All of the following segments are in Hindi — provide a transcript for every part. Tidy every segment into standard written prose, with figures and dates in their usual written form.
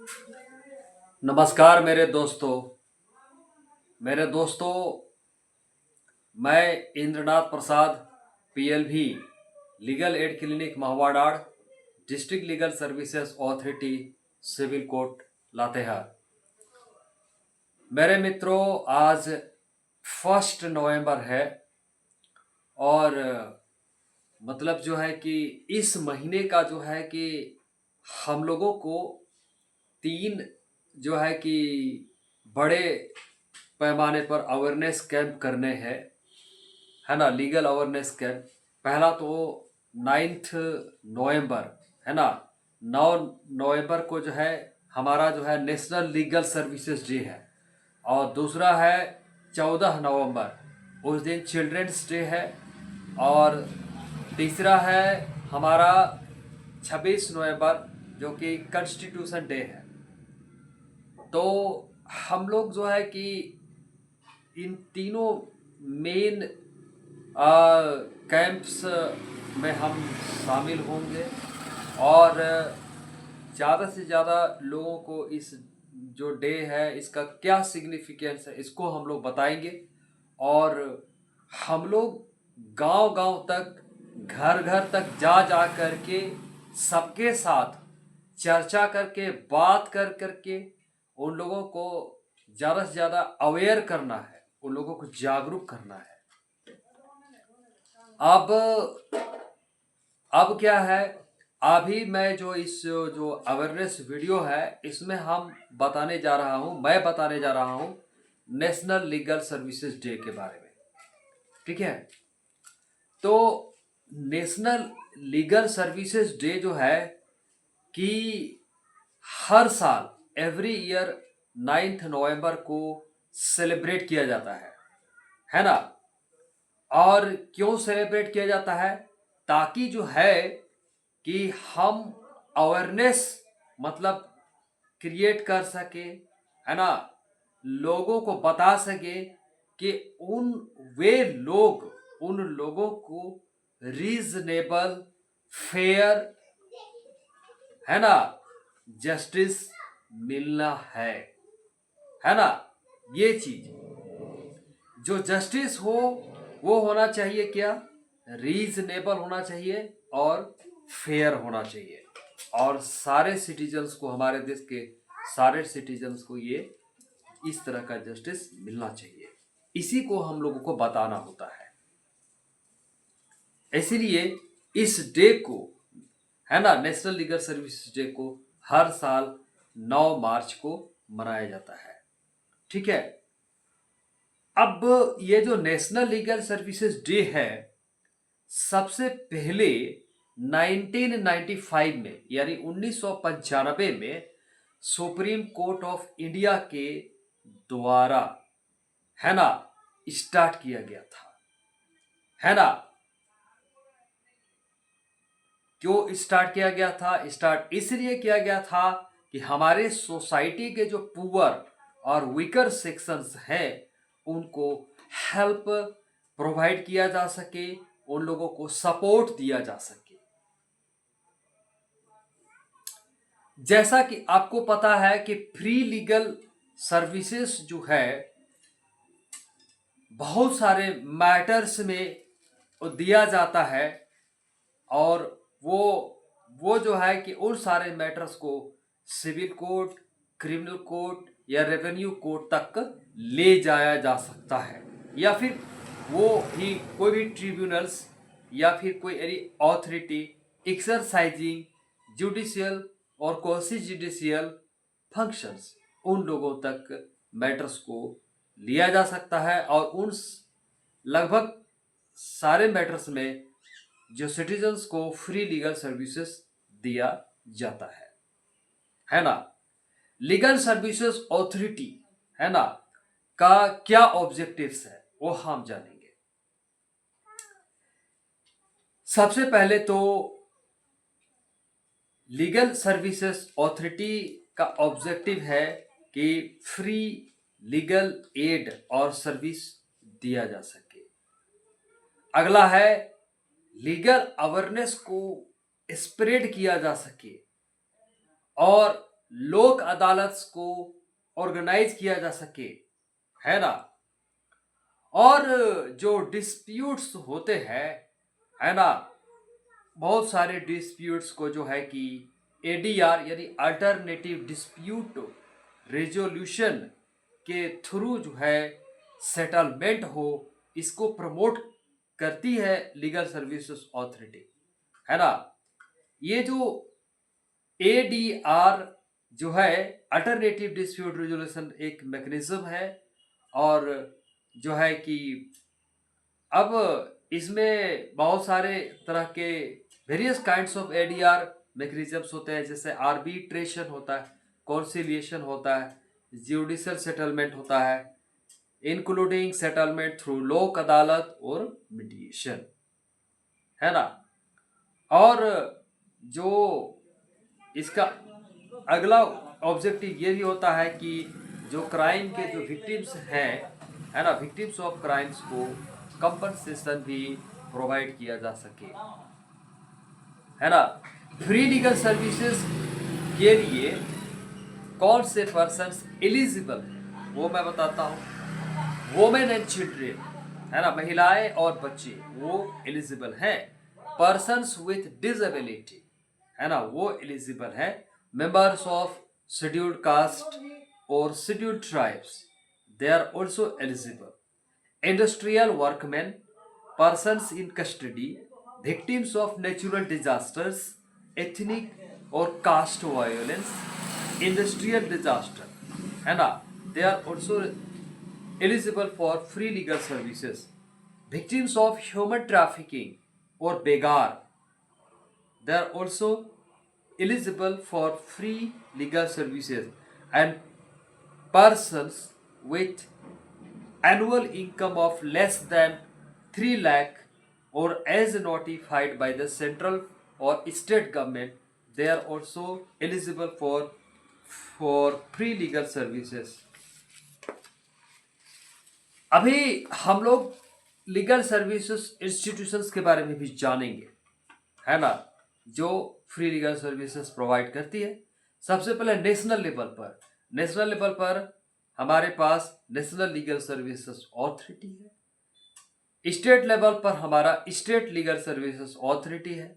नमस्कार मेरे दोस्तों। मैं Indranath Prasad, PLV legal aid clinic Mahuadanr, district legal services authority, civil court Latehar. मेरे मित्रों, आज 1 नवंबर है और मतलब जो है कि इस महीने का जो है कि हम लोगों को 3 जो है कि बड़े पैमाने पर अवेयरनेस कैंप करने हैं, है ना। लीगल अवेयरनेस कैंप पहला तो 9 नवंबर, है ना। 9 नवंबर को जो है हमारा जो है नेशनल लीगल सर्विसेज डे है, और दूसरा है 14 नवंबर, उस दिन चिल्ड्रंस डे है, और तीसरा है हमारा 26 नवंबर जो कि कॉन्स्टिट्यूशन डे है। तो हम लोग जो है कि इन तीनों मेन कैंप्स में हम शामिल होंगे, और ज़्यादा से ज़्यादा लोगों को इस जो डे है इसका क्या सिग्निफिकेंस है इसको हम लोग बताएंगे, और हम लोग गांव-गांव तक, घर-घर तक जा करके सबके साथ चर्चा करके, बात कर करके उन लोगों को ज़्यादा से ज़्यादा अवेयर करना है, उन लोगों को जागरूक करना है। अब क्या है, अभी मैं जो इस जो अवेयरनेस वीडियो है इसमें मैं बताने जा रहा हूँ नेशनल लीगल सर्विसेज डे के बारे में। ठीक है, तो नेशनल लीगल सर्विसेज डे जो है कि हर साल एवरी ईयर 9 नवंबर को सेलिब्रेट किया जाता है ना। और क्यों सेलिब्रेट किया जाता है? ताकि जो है कि हम अवेयरनेस मतलब क्रिएट कर सके, है ना, लोगों को बता सके कि उन लोगों को रीजनेबल, फेयर, है ना, जस्टिस मिलना है ना। ये चीज जो जस्टिस हो वो होना चाहिए क्या? रीजनेबल होना चाहिए और फेयर होना चाहिए, और सारे सिटीजन्स को, हमारे देश के सारे सिटीजन्स को ये इस तरह का जस्टिस मिलना चाहिए। इसी को हम लोगों को बताना होता है। इसीलिए इस डे को, है ना, नेशनल लीगल सर्विस डे को हर साल 9 मार्च को मनाया जाता है। ठीक है, अब ये जो नेशनल लीगल सर्विसेज डे है, सबसे पहले 1995 में, यानी 1995 में सुप्रीम कोर्ट ऑफ इंडिया के द्वारा, है ना, स्टार्ट किया गया था, है ना। क्यों स्टार्ट किया गया था? स्टार्ट इसलिए किया गया था कि हमारे सोसाइटी के जो पुअर और वीकर सेक्शंस हैं उनको हेल्प प्रोवाइड किया जा सके, उन लोगों को सपोर्ट दिया जा सके। जैसा कि आपको पता है कि फ्री लीगल सर्विसेज जो है बहुत सारे मैटर्स में दिया जाता है, और वो जो है कि उन सारे मैटर्स को सिविल कोर्ट, क्रिमिनल कोर्ट या रेवेन्यू कोर्ट तक ले जाया जा सकता है, या फिर वो भी कोई भी ट्रिब्यूनल्स या फिर कोई एनी अथॉरिटी एक्सरसाइजिंग जुडिशियल और क्वासी जुडिशियल फंक्शंस, उन लोगों तक मैटर्स को लिया जा सकता है, और उन लगभग सारे मैटर्स में जो सिटीजन्स को फ्री लीगल सर्विसेज दिया जाता है ना। लीगल सर्विसेज अथॉरिटी, है ना, का क्या ऑब्जेक्टिव्स है वो हम जानेंगे। सबसे पहले तो लीगल सर्विसेज अथॉरिटी का ऑब्जेक्टिव है कि फ्री लीगल एड और सर्विस दिया जा सके। अगला है लीगल अवेयरनेस को स्प्रेड किया जा सके, और लोक अदालत को ऑर्गेनाइज किया जा सके, है ना। और जो डिस्प्यूट्स होते हैं, है ना, बहुत सारे डिस्प्यूट्स को जो है कि एडीआर यानी अल्टरनेटिव डिस्प्यूट रेजोल्यूशन के थ्रू जो है सेटलमेंट हो, इसको प्रमोट करती है लीगल सर्विसेज अथॉरिटी, है ना। ये जो एडीआर जो है अल्टरनेटिव डिस्प्यूट रेजोल्यूशन एक मैकेनिज्म है, और जो है कि अब इसमें बहुत सारे तरह के various kinds of ADR mechanisms होते हैं, जैसे आर्बिट्रेशन होता है, कॉन्सिलिएशन होता है, जुडिशियल सेटलमेंट होता है, इंक्लूडिंग सेटलमेंट थ्रू लोक अदालत और मीडिएशन, है ना। और जो इसका अगला ऑब्जेक्टिव ये भी होता है कि जो क्राइम के जो विक्टिम्स हैं, है ना, विक्टिम्स ऑफ क्राइम्स को कंपनसेशन भी प्रोवाइड किया जा सके, है ना। फ्री लीगल सर्विसेज के लिए कौन से पर्सन्स एलिजिबल हैं वो मैं बताता हूँ। वोमेन एंड चिल्ड्रेन, है ना, महिलाएं और बच्चे वो एलिजिबल हैं। पर्सन्स विथ डिसेबिलिटी, है ना, वो एलिजिबल हैं। मेंबर्स ऑफ शेड्यूल्ड कास्ट और scheduled tribes, they are also eligible. Industrial workmen, persons in custody, victims of natural disasters, ethnic or caste violence, industrial disaster, है ना, they are also eligible for free legal services. Victims of human trafficking or begar, they are also eligible for free legal services. And persons with annual income of less than 3 lakh or as notified by the central or state government, they are also eligible for free legal services. अभी हम लोग लीगल सर्विसेज इंस्टीट्यूशंस के बारे में भी जानेंगे, है ना, जो फ्री लीगल सर्विसेज प्रोवाइड करती है। सबसे पहले नेशनल लेवल पर हमारे पास नेशनल लीगल सर्विसेज अथॉरिटी है। स्टेट लेवल पर हमारा स्टेट लीगल सर्विसेज अथॉरिटी है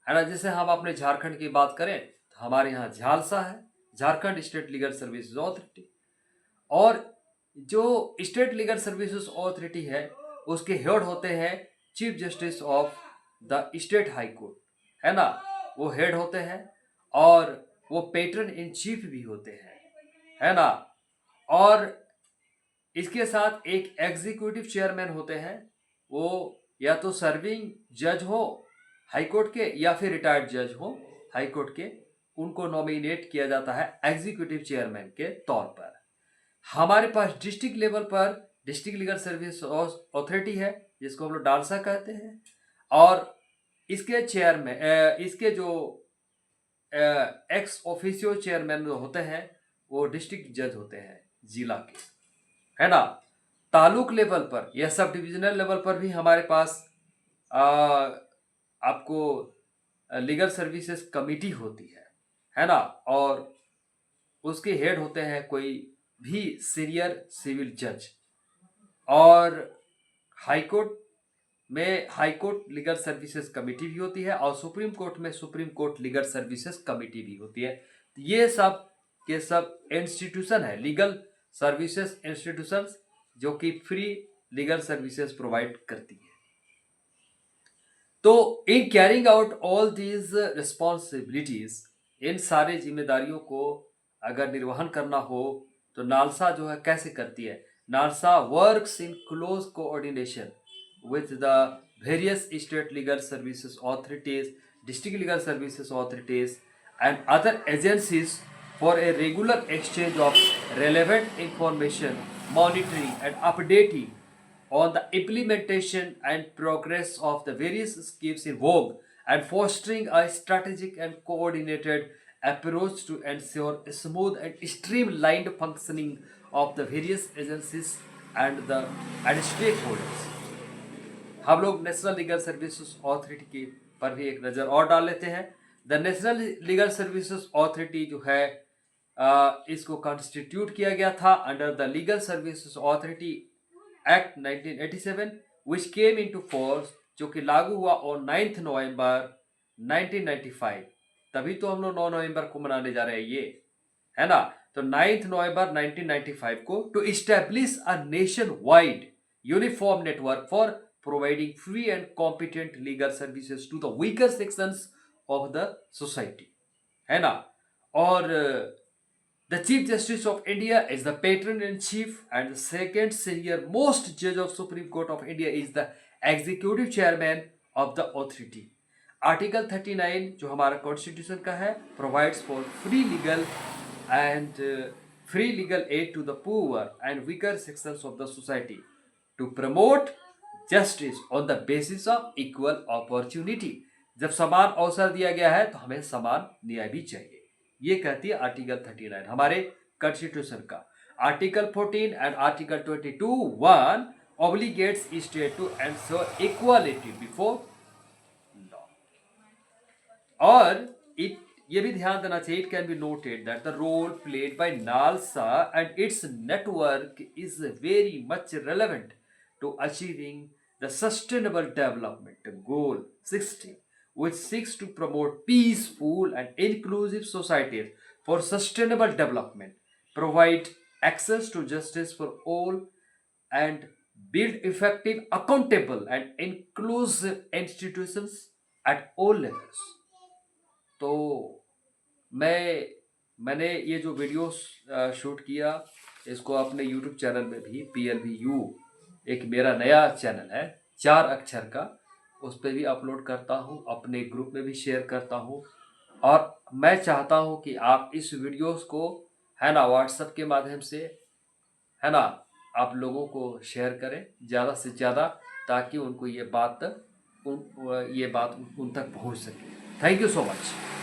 ना। जैसे हम अपने झारखंड की बात करें तो हमारे यहाँ झालसा है, Jharkhand state legal services authority. और जो स्टेट लीगल सर्विसेज अथॉरिटी है उसके हेड होते हैं chief justice of the state high court, है ना, वो हेड होते हैं। और वो पेट्रन इन चीफ भी होते हैं, है ना। और इसके साथ एक एग्जीक्यूटिव चेयरमैन होते हैं, वो या तो सर्विंग जज हो हाई कोर्ट के या फिर रिटायर्ड जज हो हाई कोर्ट के, उनको नॉमिनेट किया जाता है एग्जीक्यूटिव चेयरमैन के तौर पर। हमारे पास डिस्ट्रिक्ट लेवल पर डिस्ट्रिक्ट लीगल सर्विस अथॉरिटी है, जिसको हम लोग डालसा कहते हैं। और इसके चेयरमैन, इसके जो एक्स ऑफिशियो चेयरमैन होते हैं वो डिस्ट्रिक्ट जज होते हैं जिला के, है ना। तालुक लेवल पर या सब डिविजनल लेवल पर भी हमारे पास आपको लीगल सर्विसेज कमिटी होती है ना। और उसके हेड होते हैं कोई भी सीनियर सिविल जज। और हाई कोर्ट में high court legal services committee भी होती है, और सुप्रीम कोर्ट में supreme court legal services committee भी होती है। ये सब के सब इंस्टीट्यूशन है, लीगल सर्विसेज इंस्टीट्यूशंस, जो कि फ्री लीगल सर्विसेज प्रोवाइड करती है। तो in carrying out all these responsibilities, इन सारे जिम्मेदारियों को अगर निर्वहन करना हो तो नालसा जो है कैसे करती है। NALSA works in close coordination with the various state legal services authorities, district legal services authorities, and other agencies for a regular exchange of relevant information, monitoring and updating on the implementation and progress of the various schemes in vogue, and fostering a strategic and coordinated approach to ensure a smooth and streamlined functioning of the various agencies and stakeholders. हम लोग नेशनल लीगल सर्विसेज अथॉरिटी की पर भी एक नज़र और डाल लेते हैं। The national legal services authority जो है इसको कॉन्स्टिट्यूट किया गया था under the legal services authority act 1987 which came into force, जो कि लागू हुआ ऑन 9 नवंबर 1995। तभी तो हम लोग 9 नवंबर को मनाने जा रहे हैं, ये है ना। तो 9 नवंबर 1995 को to establish a nationwide uniform network for providing free and competent legal services to the weaker sections of the society, है ना। और the Chief Justice of India is the patron in chief, and the second senior most judge of Supreme Court of India is the executive chairman of the authority. Article 39 जो हमारा कॉन्स्टिट्यूशन का है provides for free legal aid to the poor and weaker sections of the society to promote justice on the basis of equal opportunity. जब समान अवसर दिया गया है तो हमें समान न्याय भी चाहिए, ये कहती है आर्टिकल 39 हमारे कॉन्स्टिट्यूशन का। Article 14 and article 22(1) obligates state to ensure equality before law. और ये भी ध्यान देना चाहिए, it can be noted that the role played by NALSA and its network is very much relevant to achieving the sustainable development goal 60, which seeks to promote peaceful and inclusive societies for sustainable development, provide access to justice for all, and build effective, accountable, and inclusive institutions at all levels. तो मैंने ये जो वीडियो शूट किया, इसको अपने YouTube चैनल में भी PLVU, एक मेरा नया चैनल है 4 अक्षर का, उस पर भी अपलोड करता हूँ, अपने ग्रुप में भी शेयर करता हूँ। और मैं चाहता हूँ कि आप इस वीडियोस को, है ना, व्हाट्सएप के माध्यम से, है ना, आप लोगों को शेयर करें ज़्यादा से ज़्यादा, ताकि उनको ये बात उन तक पहुँच सके। Thank you so much.